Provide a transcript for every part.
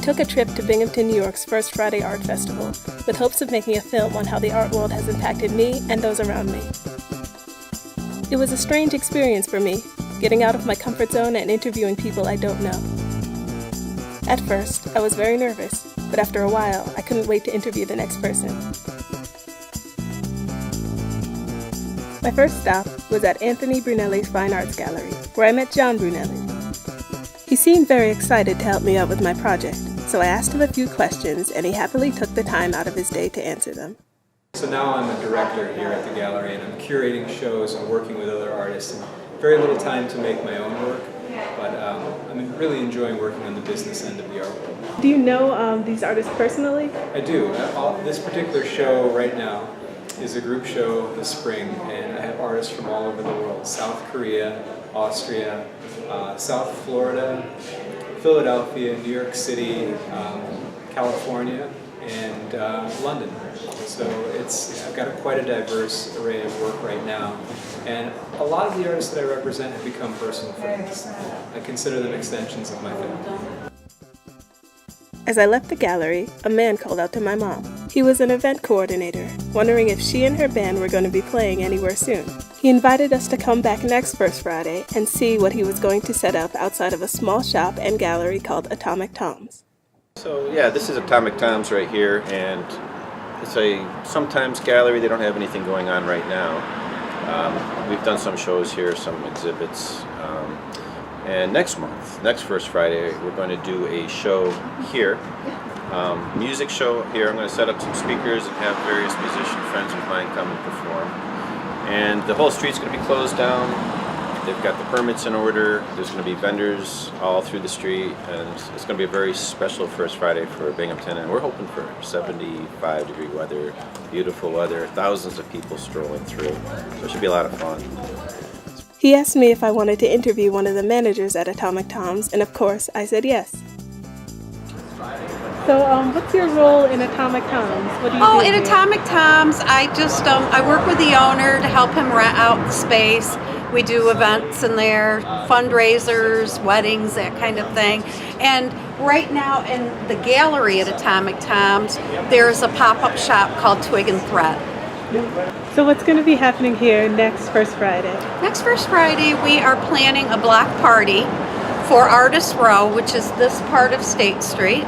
took a trip to Binghamton, New York's First Friday Art Festival, with hopes of making a film on how the art world has impacted me and those around me. It was a strange experience for me, getting out of my comfort zone and interviewing people I don't know. At first, I was very nervous, but after a while, I couldn't wait to interview the next person. My first stop was at Anthony Brunelli's Fine Arts Gallery, where I met John Brunelli. He seemed very excited to help me out with my project, so I asked him a few questions, and he happily took the time out of his day to answer them. So now I'm a director here at the gallery, and I'm curating shows and working with other artists. And very little time to make my own work, but I'm really enjoying working on the business end of the art world. Do you know these artists personally? I do. This particular show right now is a group show this spring, and I have artists from all over the world: South Korea, Austria, South Florida, Philadelphia, New York City, California, and London. So I've got quite a diverse array of work right now, and a lot of the artists that I represent have become personal friends. I consider them extensions of my family. As I left the gallery, a man called out to my mom. He was an event coordinator, wondering if she and her band were going to be playing anywhere soon. He invited us to come back next First Friday and see what he was going to set up outside of a small shop and gallery called Atomic Tom's. So yeah, this is Atomic Tom's right here, and it's a sometimes gallery. They don't have anything going on right now. We've done some shows here, some exhibits. And next month, next First Friday, we're going to do a show here, music show here. I'm going to set up some speakers and have various musician friends of mine come and perform. And the whole street's going to be closed down. They've got the permits in order. There's going to be vendors all through the street, and it's going to be a very special First Friday for Binghamton. And we're hoping for 75-degree weather, beautiful weather, thousands of people strolling through. So it should be a lot of fun. He asked me if I wanted to interview one of the managers at Atomic Tom's, and of course, I said yes. So, what's your role in Atomic Tom's? What do you do in here? Atomic Tom's, I just I work with the owner to help him rent out the space. We do events in there, fundraisers, weddings, that kind of thing. And right now in the gallery at Atomic Tom's, there's a pop-up shop called Twig and Thread. So what's going to be happening here next First Friday? Next First Friday, we are planning a block party for Artist Row, which is this part of State Street.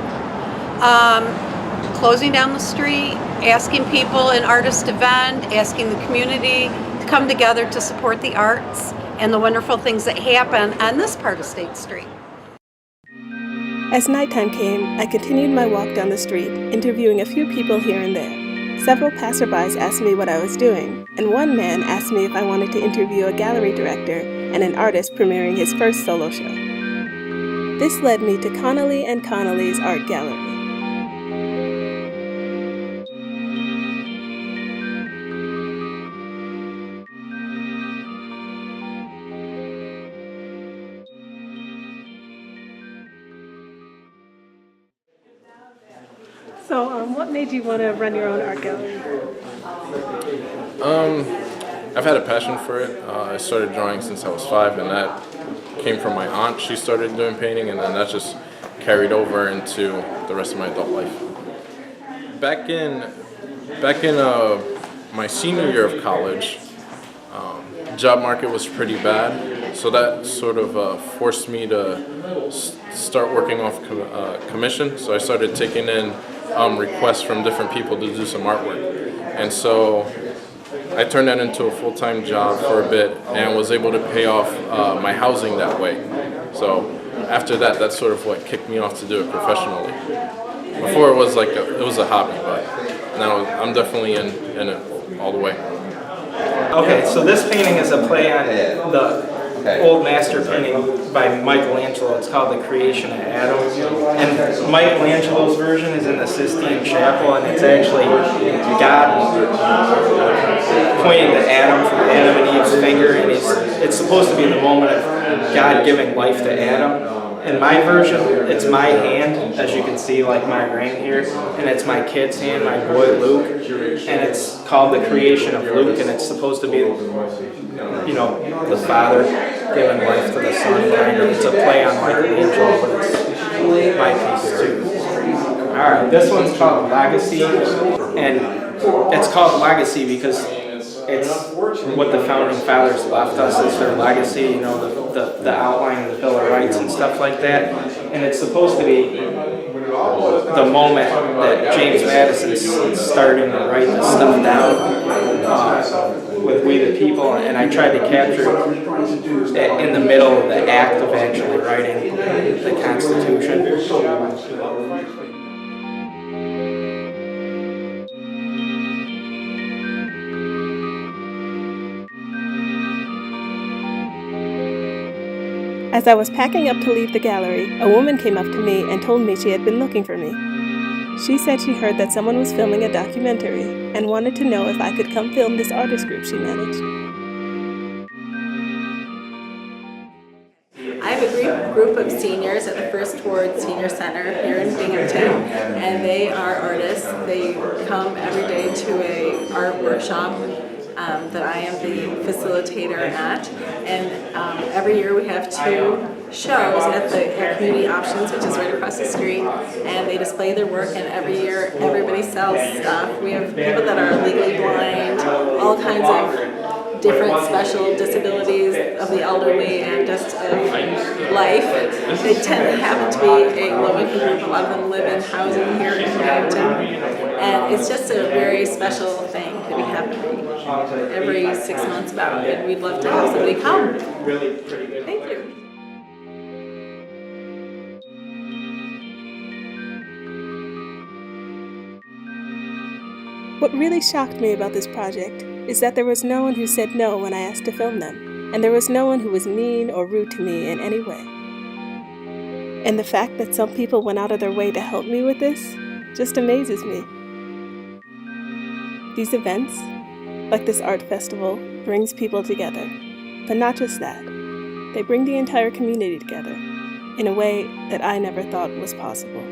Closing down the street, asking people an artist event, asking the community to come together to support the arts and the wonderful things that happen on this part of State Street. As nighttime came, I continued my walk down the street, interviewing a few people here and there. Several passerbys asked me what I was doing, and one man asked me if I wanted to interview a gallery director and an artist premiering his first solo show. This led me to Connolly & Connolly's Art Gallery. So, what made you want to run your own art gallery? I've had a passion for it. I started drawing since I was 5, and that came from my aunt. She started doing painting, and then that just carried over into the rest of my adult life. Back in my senior year of college, job market was pretty bad, so that sort of forced me to start working off commission. So I started taking in requests from different people to do some artwork, and so I turned that into a full-time job for a bit and was able to pay off my housing that way. So after that, that's sort of what kicked me off to do it professionally. Before it was it was a hobby, but now I'm definitely in it all the way. Okay, so this painting is a play on the old master painting by Michelangelo. It's called The Creation of Adam. And Michelangelo's version is in the Sistine Chapel, and it's actually God pointing to Adam from Adam and Eve's finger, and it's supposed to be the moment of God giving life to Adam. In my version, it's my hand, as you can see, like my ring here, and it's my kid's hand, my boy Luke, and it's called The Creation of Luke, and it's supposed to be, the father giving life to the son, kind of. It's a play on Michelangelo, but it's my piece too. Alright, this one's called Legacy, and it's called Legacy because it's what the founding fathers left us as their legacy, you know, the outline of the Bill of Rights and stuff like that. And it's supposed to be the moment that James Madison's starting to write this stuff down with We the People, and I tried to capture it in the middle of the act of actually writing the Constitution. As I was packing up to leave the gallery, a woman came up to me and told me she had been looking for me. She said she heard that someone was filming a documentary and wanted to know if I could come film this artist group she managed. I have a group of seniors at the First Ward Senior Center here in Binghamton, and they are artists. They come every day to a art workshop that I am the facilitator at, and every year we have 2 shows at the Community Options, which is right across the street, and they display their work, and every year everybody sells stuff. We have people that are legally blind, all kinds of different special disabilities of the elderly and just of life. They tend to happen to be a low-income group. A lot of them live in housing here in Binghamton, and it's just a very special thing that we have every 6 months about, and we'd love to have somebody come. Really pretty good. Thank you. What really shocked me about this project is that there was no one who said no when I asked to film them, and there was no one who was mean or rude to me in any way. And the fact that some people went out of their way to help me with this just amazes me. These events, like this art festival, brings people together. But not just that, they bring the entire community together in a way that I never thought was possible.